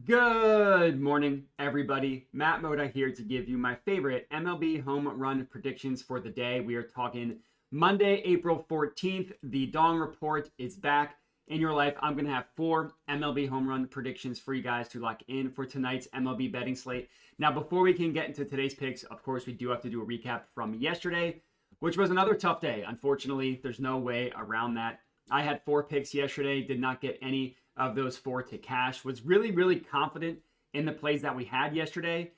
Good morning, everybody. Matt Moda here to give you my favorite MLB home run predictions for the day. We are talking Monday, April 14th. The Dong Report is back in your life. I'm going to have 4 MLB home run predictions for you guys to lock in for tonight's MLB betting slate. Now, before we can get into today's picks, of course, we do have to do a recap from yesterday, which was another tough day. Unfortunately, there's no way around that. I had 4 picks yesterday, did not get any of those 4 to cash. Was really confident in the plays that we had yesterday.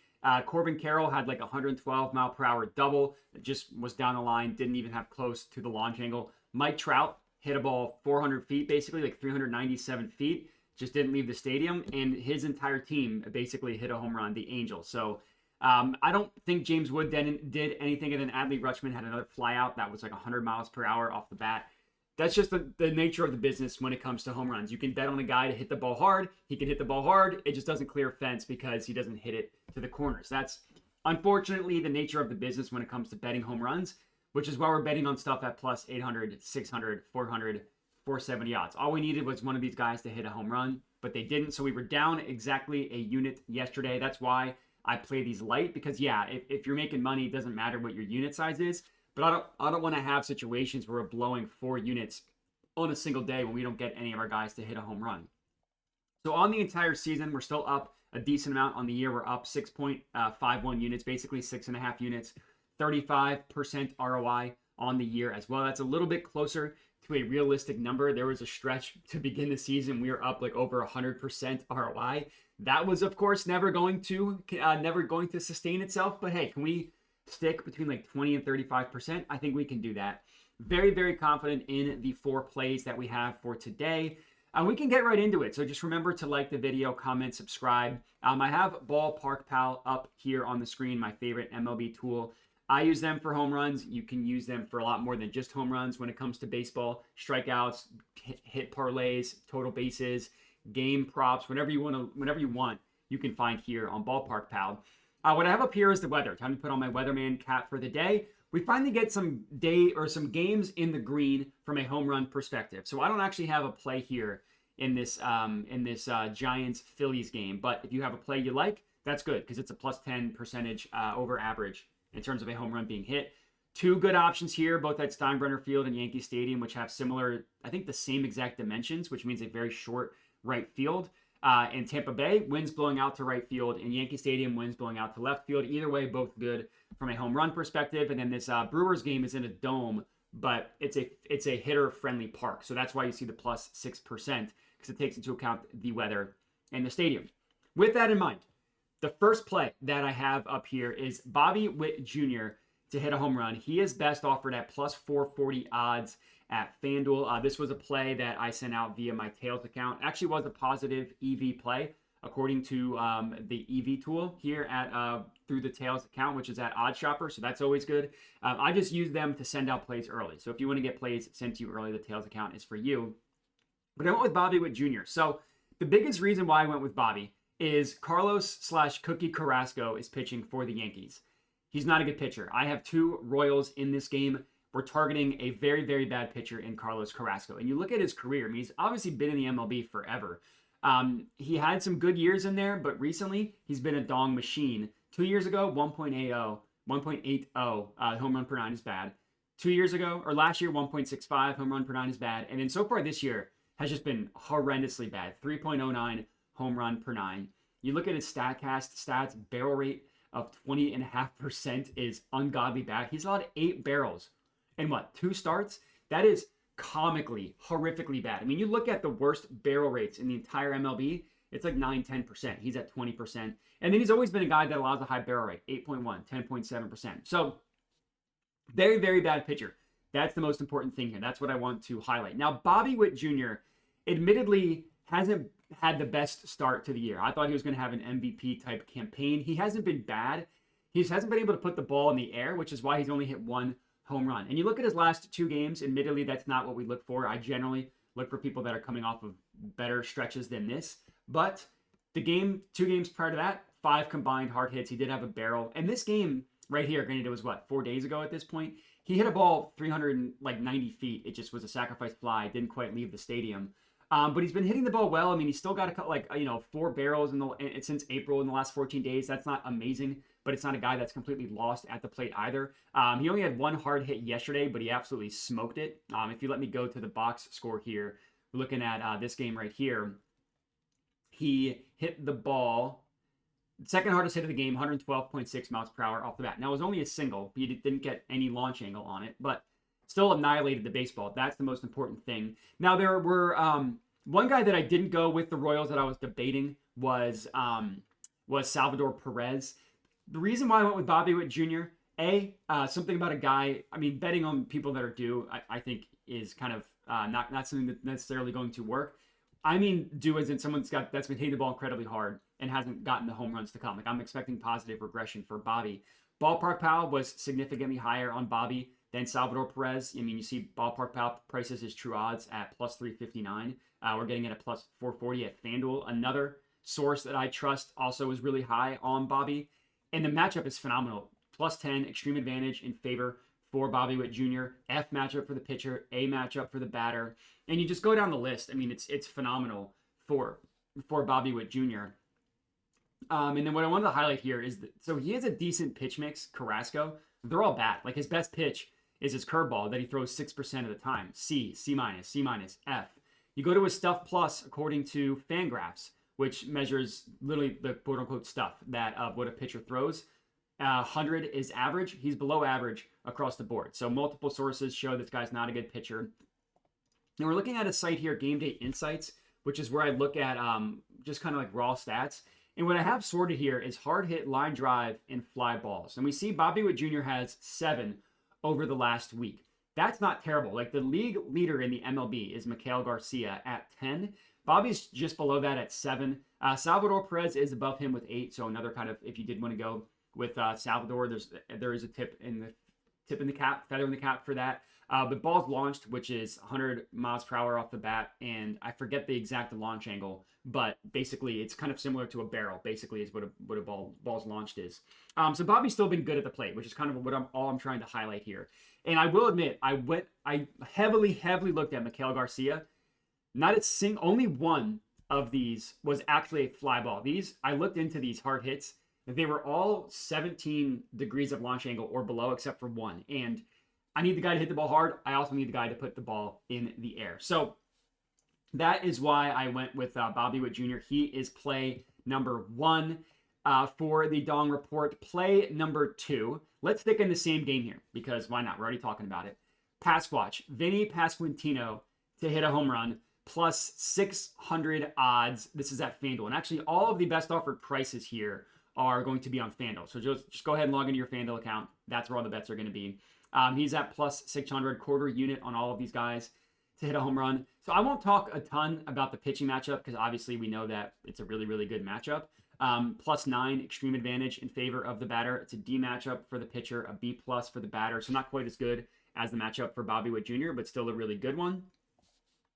Corbin Carroll had like a 112 mile per hour double. It just was down the line, didn't even have close to the launch angle. Mike Trout hit a ball 400 feet, basically like 397 feet, just didn't leave the stadium. And his entire team basically hit a home run, the Angels. So I don't think James Wood did anything. And then Adley Rutschman had another flyout that was like 100 miles per hour off the bat. That's just the nature of the business when it comes to home runs. You can bet on a guy to hit the ball hard. He can hit the ball hard. It just doesn't clear a fence because he doesn't hit it to the corners. That's unfortunately the nature of the business when it comes to betting home runs, which is why we're betting on stuff at plus 800, 600, 400, 470 odds. All we needed was one of these guys to hit a home run, but they didn't. So we were down exactly a unit yesterday. That's why I play these light because, yeah, if you're making money, it doesn't matter what your unit size is. But I don't want to have situations where we're blowing 4 units on a single day when we don't get any of our guys to hit a home run. So on the entire season, we're still up a decent amount. On the year, we're up 6.51 units, basically 6.5 units, 35% ROI on the year as well. That's a little bit closer to a realistic number. There was a stretch to begin the season. We were up like over 100% ROI. That was, of course, never going to sustain itself. But hey, can we stick between like 20 and 35%? I think we can do that. Very confident in the 4 plays that we have for today. We can get right into it. So just remember to like the video, comment, subscribe. I have Ballpark Pal up here on the screen, my favorite MLB tool. I use them for home runs. You can use them for a lot more than just home runs when it comes to baseball. Strikeouts, hit parlays, total bases, game props, whatever you want, you can find here on Ballpark Pal. What I have up here is the weather. Time to put on my weatherman cap for the day. We finally get some games in the green from a home run perspective. So I don't actually have a play here in this Giants Phillies game, but if you have a play you like, that's good because it's a plus 10 percentage over average in terms of a home run being hit. 2 good options here, both at Steinbrenner Field and Yankee Stadium, which have similar, I think the same exact dimensions, which means a very short right field. In Tampa Bay, winds blowing out to right field. In Yankee Stadium, winds blowing out to left field. Either way, both good from a home run perspective. And then this Brewers game is in a dome, but it's a hitter-friendly park. So that's why you see the plus 6% because it takes into account the weather and the stadium. With that in mind, the first play that I have up here is Bobby Witt Jr. to hit a home run. He is best offered at plus 440 odds at FanDuel. This was a play that I sent out via my Tails account. Actually was a positive EV play according to the EV tool here at through the Tails account, which is at OddsShopper. So that's always good. I just use them to send out plays early. So if you want to get plays sent to you early, the Tails account is for you. But I went with Bobby Witt Jr. So the biggest reason why I went with Bobby is Carlos/Cookie Carrasco is pitching for the Yankees. He's not a good pitcher. I have 2 Royals in this game. We're targeting a very bad pitcher in Carlos Carrasco. And you look at his career, I mean, he's obviously been in the MLB forever. He had some good years in there, but recently he's been a dong machine. 2 years ago, 1.80 home run per 9 is bad. 2 years ago, or last year, 1.65 home run per 9 is bad. And then so far this year has just been horrendously bad. 3.09 home run per 9. You look at his StatCast stats, barrel rate of 20.5% is ungodly bad. He's allowed 8 barrels in 2 starts? That is comically, horrifically bad. I mean, you look at the worst barrel rates in the entire MLB, it's like 9-10%. He's at 20%. And then he's always been a guy that allows a high barrel rate, 8.1, 10.7%. So very bad pitcher. That's the most important thing here. That's what I want to highlight. Now, Bobby Witt Jr. admittedly hasn't had the best start to the year. I thought he was going to have an MVP type campaign. He hasn't been bad. He hasn't been able to put the ball in the air, which is why he's only hit 1 home run. And you look at his last 2 games, admittedly, that's not what we look for. I generally look for people that are coming off of better stretches than this. But the 2 games prior to that, 5 combined hard hits. He did have a barrel. And this game right here, granted it was 4 days ago at this point, he hit a ball 390 feet. It just was a sacrifice fly. Didn't quite leave the stadium. But he's been hitting the ball well. I mean, he's still got four barrels since April in the last 14 days. That's not amazing, but it's not a guy that's completely lost at the plate either. He only had one hard hit yesterday, but he absolutely smoked it. If you let me go to the box score here, we're looking at this game right here. He hit the ball, second hardest hit of the game, 112.6 miles per hour off the bat. Now, it was only a single. He didn't get any launch angle on it, but still annihilated the baseball. That's the most important thing. Now, there were one guy that I didn't go with the Royals that I was debating was Salvador Perez. The reason why I went with Bobby Witt Jr., something about a guy, I mean, betting on people that are due, I think is kind of not something that's necessarily going to work. I mean, due as in that's been hitting the ball incredibly hard and hasn't gotten the home runs to come. Like, I'm expecting positive regression for Bobby. Ballpark Pal was significantly higher on Bobby than Salvador Perez. I mean, you see Ballpark Pal prices his true odds at plus 359. We're getting it at plus 440 at FanDuel. Another source that I trust also is really high on Bobby. And the matchup is phenomenal. Plus 10, extreme advantage in favor for Bobby Witt Jr. F matchup for the pitcher, A matchup for the batter. And you just go down the list. I mean, it's phenomenal for Bobby Witt Jr. And then what I wanted to highlight here is so he has a decent pitch mix, Carrasco. They're all bad. Like, his best pitch is his curveball that he throws 6% of the time. C, C minus, C minus, F. You go to his stuff plus according to Fangraphs, which measures literally the quote unquote stuff that of what a pitcher throws. 100 is average. He's below average across the board. So multiple sources show this guy's not a good pitcher. And we're looking at a site here, Game Day Insights, which is where I look at just kind of like raw stats. And what I have sorted here is hard hit, line drive, and fly balls. And we see Bobby Witt Jr. has 7 over the last week. That's not terrible. Like, the league leader in the MLB is Miguel Garcia at 10. Bobby's just below that at 7. Salvador Perez is above him with 8. So another kind of, if you did want to go with Salvador, there is a tip in the cap, feather in the cap for that. But balls launched, which is 100 miles per hour off the bat, and I forget the exact launch angle, but basically it's kind of similar to a barrel. Basically, is what a balls launched is. So Bobby's still been good at the plate, which is kind of what I'm trying to highlight here. And I will admit, I heavily looked at Miguel Garcia. Only one of these was actually a fly ball. I looked into these hard hits. They were all 17 degrees of launch angle or below, except for one. And I need the guy to hit the ball hard. I also need the guy to put the ball in the air. So that is why I went with Bobby Witt Jr. He is play number 1 for the Dong Report. Play number 2. Let's stick in the same game here because why not? We're already talking about it. Pasquatch, Vinny Pasquantino to hit a home run. Plus 600 odds. This is at FanDuel. And actually, all of the best offered prices here are going to be on FanDuel. So just go ahead and log into your FanDuel account. That's where all the bets are going to be. He's at plus 600, quarter unit on all of these guys to hit a home run. So I won't talk a ton about the pitching matchup because obviously we know that it's a really, really good matchup. Plus 9, extreme advantage in favor of the batter. It's a D matchup for the pitcher, a B plus for the batter. So not quite as good as the matchup for Bobby Witt Jr., but still a really good one.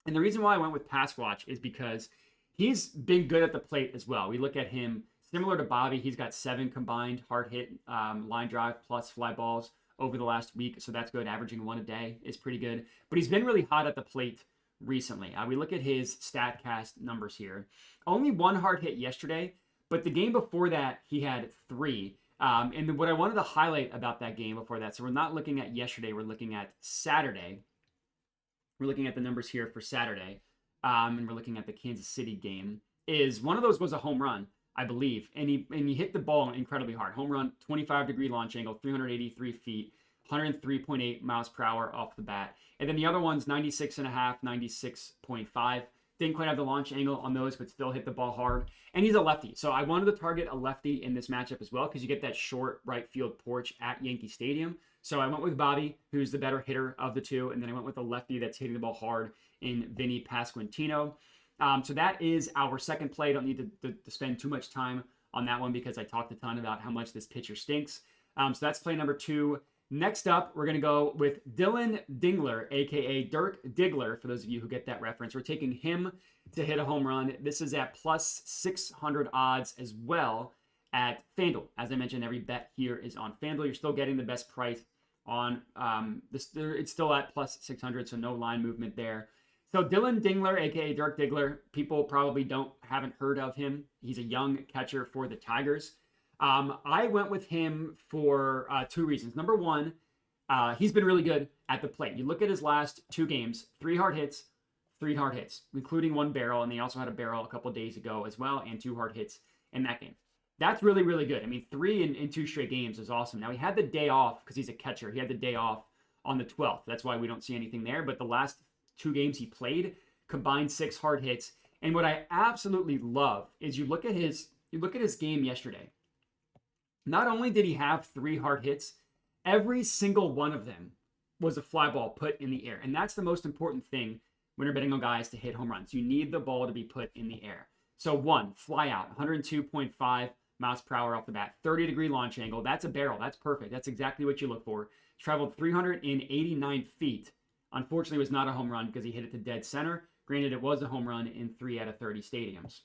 And the reason why I went with Pasquatch is because he's been good at the plate as well. We look at him similar to Bobby. He's got 7 combined hard hit, line drive plus fly balls over the last week. So that's good. Averaging 1 a day is pretty good. But he's been really hot at the plate recently. We look at his StatCast numbers here. Only 1 hard hit yesterday, but the game before that, he had 3. And what I wanted to highlight about that game before that, so we're not looking at yesterday, we're looking at Saturday. We're looking at the numbers here for Saturday, and we're looking at the Kansas City game, is one of those was a home run, I believe, and he hit the ball incredibly hard. Home run, 25-degree launch angle, 383 feet, 103.8 miles per hour off the bat. And then the other one's 96.5, 96.5. Didn't quite have the launch angle on those, but still hit the ball hard. And he's a lefty, so I wanted to target a lefty in this matchup as well because you get that short right field porch at Yankee Stadium. So I went with Bobby, who's the better hitter of the two, and then I went with a lefty that's hitting the ball hard in Vinny Pasquantino. So that is our second play. Don't need to spend too much time on that one because I talked a ton about how much this pitcher stinks. So that's play number 2. Next up, we're going to go with Dylan Dingler, a.k.a. Dirk Diggler, for those of you who get that reference. We're taking him to hit a home run. This is at plus 600 odds as well at FanDuel. As I mentioned, every bet here is on FanDuel. You're still getting the best price on this. It's still at plus 600, so no line movement there. So Dylan Dingler, aka Dirk Diggler, people probably haven't heard of him. He's a young catcher for the Tigers. I went with him for two reasons. Number one, he's been really good at the plate. You look at his last two games, three hard hits, including one barrel, and they also had a barrel a couple days ago as well, and two hard hits in that game. That's really, really good. I mean, three in two straight games is awesome. Now, he had the day off because he's a catcher. He had the day off on the 12th. That's why we don't see anything there. But the last two games he played, combined 6 hard hits. And what I absolutely love is you look at his game yesterday. Not only did he have 3 hard hits, every single one of them was a fly ball put in the air. And that's the most important thing when you're betting on guys to hit home runs. You need the ball to be put in the air. So 1, fly out, 102.5 miles per hour off the bat, 30-degree launch angle. That's a barrel. That's perfect. That's exactly what you look for. Traveled 389 feet. Unfortunately, it was not a home run because he hit it to dead center. Granted, it was a home run in 3 out of 30 stadiums.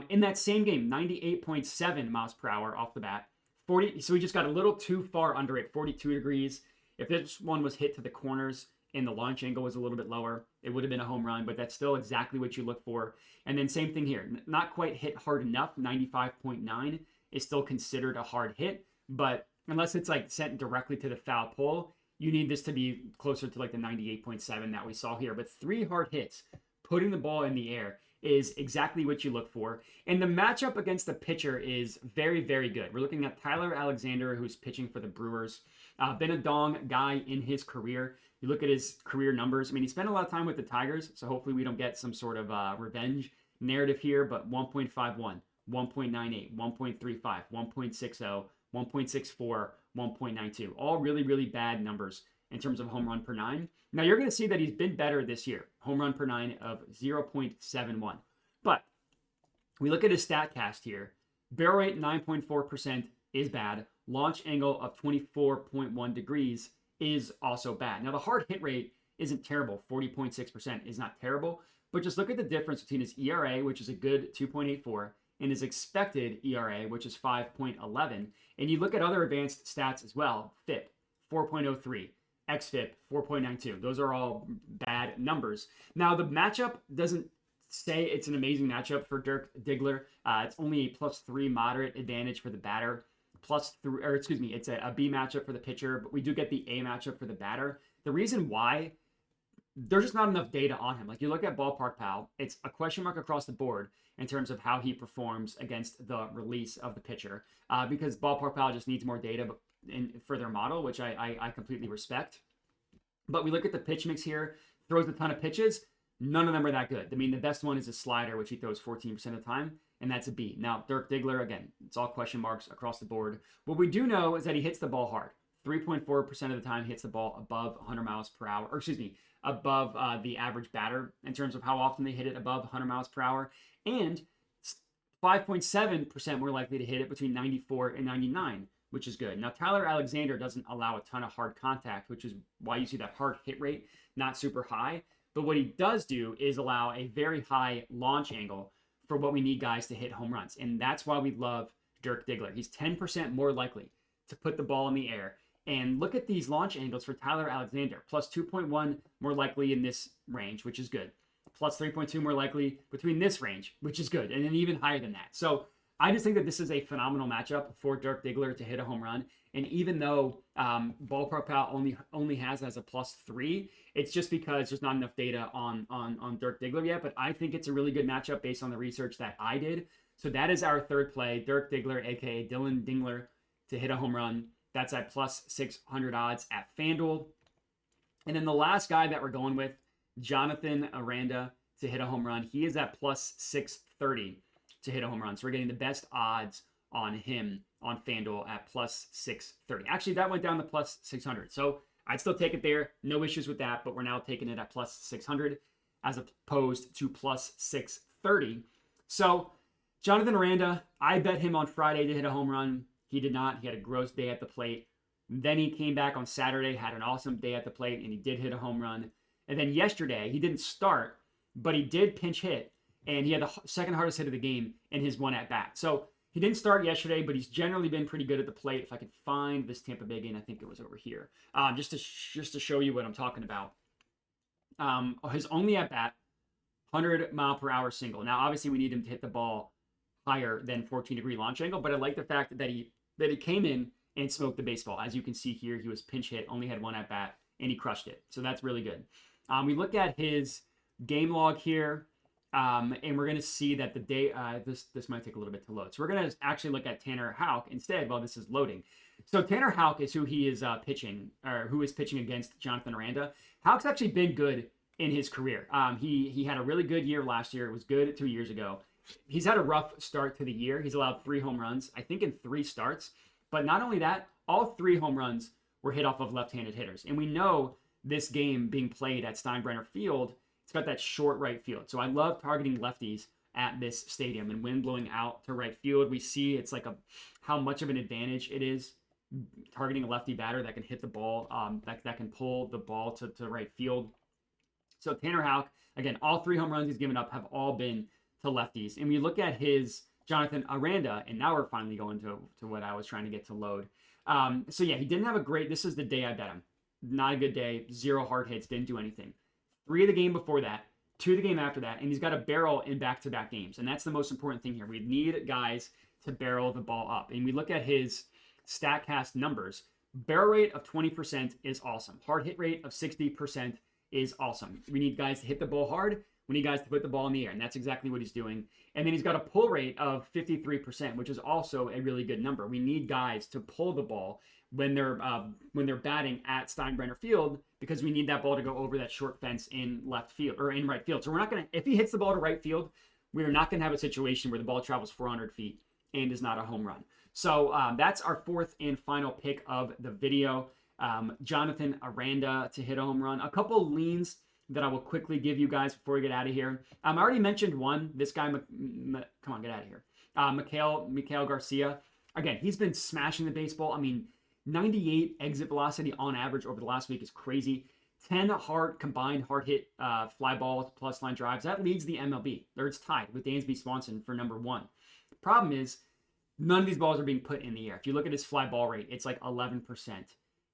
In that same game, 98.7 miles per hour off the bat. 40. So he just got a little too far under it, 42 degrees. If this one was hit to the corners and the launch angle was a little bit lower, it would have been a home run, but that's still exactly what you look for. And then same thing here. Not quite hit hard enough. 95.9 is still considered a hard hit, but unless it's like sent directly to the foul pole, you need this to be closer to like the 98.7 that we saw here. But 3 hard hits, putting the ball in the air, is exactly what you look for. And the matchup against the pitcher is very, very good. We're looking at Tyler Alexander, who's pitching for the Brewers. Been a dong guy in his career. You look at his career numbers. I mean, he spent a lot of time with the Tigers, so hopefully we don't get some sort of revenge narrative here, but 1.51, 1.98, 1.35, 1.60, 1.64, 1.92. All really, really bad numbers in terms of home run per 9. Now, you're going to see that he's been better this year. Home run per 9 of 0.71. But we look at his StatCast here. Barrel rate 9.4% is bad. Launch angle of 24.1 degrees is also bad. Now, the hard hit rate isn't terrible. 40.6% is not terrible. But just look at the difference between his ERA, which is a good 2.84, and his expected ERA, which is 5.11. And you look at other advanced stats as well. FIP, 4.03. XFIP, 4.92. Those are all bad numbers. Now, the matchup doesn't say it's an amazing matchup for Dirk Diggler. It's only a +3 moderate advantage for the batter. It's a B matchup for the pitcher, but we do get the A matchup for the batter. The reason why, there's just not enough data on him. Like, you look at Ballpark Pal, it's a question mark across the board in terms of how he performs against the release of the pitcher, because Ballpark Pal just needs more data for their model, which I completely respect. But we look at the pitch mix here, throws a ton of pitches. None of them are that good. I mean, the best one is a slider, which he throws 14% of the time, and that's a B. Now, Dirk Diggler, again, it's all question marks across the board. What we do know is that he hits the ball hard. 3.4% of the time hits the ball above 100 miles per hour, above the average batter in terms of how often they hit it above 100 miles per hour, and 5.7% more likely to hit it between 94 and 99, which is good. Now, Tyler Alexander doesn't allow a ton of hard contact, which is why you see that hard hit rate not super high. But what he does do is allow a very high launch angle for what we need guys to hit home runs. And that's why we love Dirk Diggler. He's 10% more likely to put the ball in the air. And look at these launch angles for Tyler Alexander. Plus 2.1 more likely in this range, which is good. Plus 3.2 more likely between this range, which is good. And then even higher than that. So I just think that this is a phenomenal matchup for Dirk Diggler to hit a home run. And even though Ballpark Pal only has as a +3, it's just because there's not enough data on Dirk Diggler yet. But I think it's a really good matchup based on the research that I did. So that is our third play, Dirk Diggler, a.k.a. Dylan Dingler, to hit a home run. That's at +600 odds at FanDuel. And then the last guy that we're going with, Jonathan Aranda, to hit a home run. He is at +630 to hit a home run. So we're getting the best odds on him on FanDuel at +630. Actually, that went down to +600. So I'd still take it there. No issues with that, but we're now taking it at +600 as opposed to +630. So Jonathan Aranda, I bet him on Friday to hit a home run. He did not. He had a gross day at the plate. Then he came back on Saturday, had an awesome day at the plate, and he did hit a home run. And then yesterday, he didn't start, but he did pinch hit, and he had the second hardest hit of the game in his one at-bat. So he didn't start yesterday, but he's generally been pretty good at the plate. If I could find this Tampa Bay game, I think it was over here, just to show you what I'm talking about. His only at bat, 100-mile-per-hour single. Now, obviously, we need him to hit the ball higher than 14-degree launch angle, but I like the fact that he came in and smoked the baseball. As you can see here, he was pinch hit, only had one at bat, and he crushed it. So that's really good. We look at his game log here, and we're going to see that the day, this might take a little bit to load. So we're going to actually look at Tanner Houck instead while this is loading. So Tanner Houck is who he is pitching, or who is pitching against Jonathan Aranda. Houck's actually been good in his career. He had a really good year last year. It was good 2 years ago. He's had a rough start to the year. He's allowed 3 home runs, I think in 3 starts. But not only that, all 3 home runs were hit off of left-handed hitters. And we know this game being played at Steinbrenner Field, it's got that short right field. So I love targeting lefties at this stadium, and wind blowing out to right field. We see it's like how much of an advantage it is targeting a lefty batter that can hit the ball, that can pull the ball to right field. So Tanner Houck, again, all 3 home runs he's given up have all been to lefties. And we look at his Jonathan Aranda, and now we're finally going to what I was trying to get to load. So yeah, he didn't have a great, this is the day I bet him. Not a good day, 0 hard hits, didn't do anything. 3 of the game before that, 2 of the game after that, and he's got a barrel in back-to-back games. And that's the most important thing here. We need guys to barrel the ball up. And we look at his StatCast numbers. Barrel rate of 20% is awesome. Hard hit rate of 60% is awesome. We need guys to hit the ball hard. We need guys to put the ball in the air, and that's exactly what he's doing. And then he's got a pull rate of 53%, which is also a really good number. We need guys to pull the ball when they're batting at Steinbrenner Field, because we need that ball to go over that short fence in left field or in right field. So we're not going to, if he hits the ball to right field, we are not going to have a situation where the ball travels 400 feet and is not a home run. So that's our 4th and final pick of the video. Jonathan Aranda to hit a home run. A couple leans that I will quickly give you guys before we get out of here. I already mentioned one. This guy, come on, get out of here. Mikael Garcia. Again, he's been smashing the baseball. I mean, 98 exit velocity on average over the last week is crazy. 10 combined hard hit fly balls plus line drives. That leads the MLB. It's tied with Dansby Swanson for number 1. The problem is none of these balls are being put in the air. If you look at his fly ball rate, it's like 11%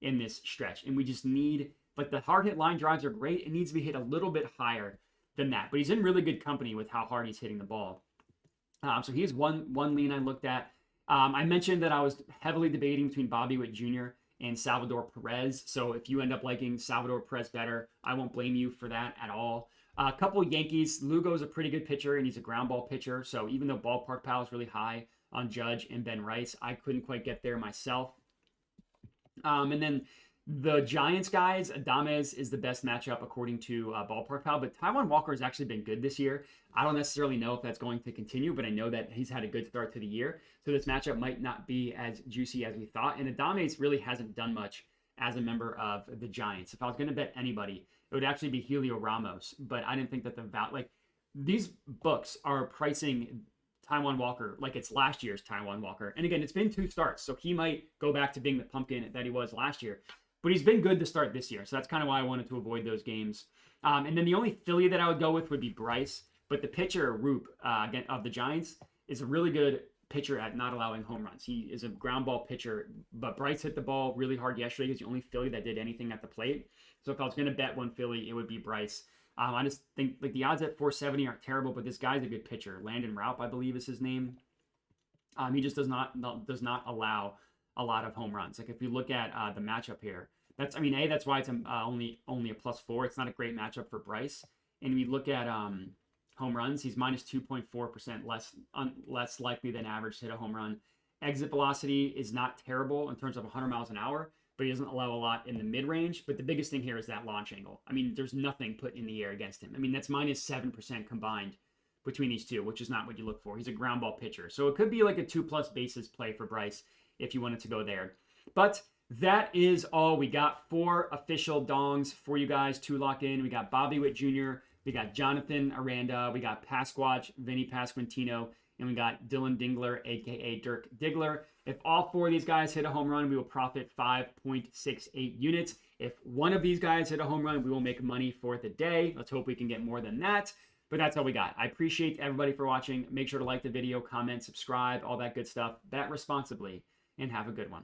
in this stretch. And we just need, like, the hard hit line drives are great. It needs to be hit a little bit higher than that. But he's in really good company with how hard he's hitting the ball. So he's one lean I looked at. I mentioned that I was heavily debating between Bobby Witt Jr. and Salvador Perez. So if you end up liking Salvador Perez better, I won't blame you for that at all. A couple Yankees. Lugo's a pretty good pitcher, and he's a ground ball pitcher. So even though Ballpark Pal is really high on Judge and Ben Rice, I couldn't quite get there myself. And then the Giants guys, Adames is the best matchup according to Ballpark Pal, but Taijuan Walker has actually been good this year. I don't necessarily know if that's going to continue, but I know that he's had a good start to the year. So this matchup might not be as juicy as we thought. And Adames really hasn't done much as a member of the Giants. If I was going to bet anybody, it would actually be Helio Ramos, but I didn't think that these books are pricing Taijuan Walker like it's last year's Taijuan Walker. And again, it's been 2 starts, so he might go back to being the pumpkin that he was last year. But he's been good to start this year, so that's kind of why I wanted to avoid those games. And then the only Philly that I would go with would be Bryce. But the pitcher, Roop, of the Giants, is a really good pitcher at not allowing home runs. He is a ground ball pitcher, but Bryce hit the ball really hard yesterday. He's the only Philly that did anything at the plate. So if I was going to bet one Philly, it would be Bryce. I just think like the odds at 470 aren't terrible, but this guy's a good pitcher. Landon Raup, I believe, is his name. He just does not allow a lot of home runs. Like if you look at the matchup here, that's why it's only a +4. It's not a great matchup for Bryce. And we look at home runs, he's minus 2.4% less likely than average to hit a home run. Exit velocity is not terrible in terms of 100 miles an hour, but he doesn't allow a lot in the mid-range. But the biggest thing here is that launch angle. I mean, there's nothing put in the air against him. I mean, that's minus 7% combined between these two, which is not what you look for. He's a ground ball pitcher. So it could be like a 2+ bases play for Bryce if you wanted to go there. But that is all we got. 4 official dongs for you guys to lock in. We got Bobby Witt Jr., we got Jonathan Aranda, we got Pasquatch, Vinny Pasquantino, and we got Dylan Dingler, a.k.a. Dirk Diggler. If all 4 of these guys hit a home run, we will profit 5.68 units. If one of these guys hit a home run, we will make money for the day. Let's hope we can get more than that. But that's all we got. I appreciate everybody for watching. Make sure to like the video, comment, subscribe, all that good stuff. Bet responsibly, and have a good one.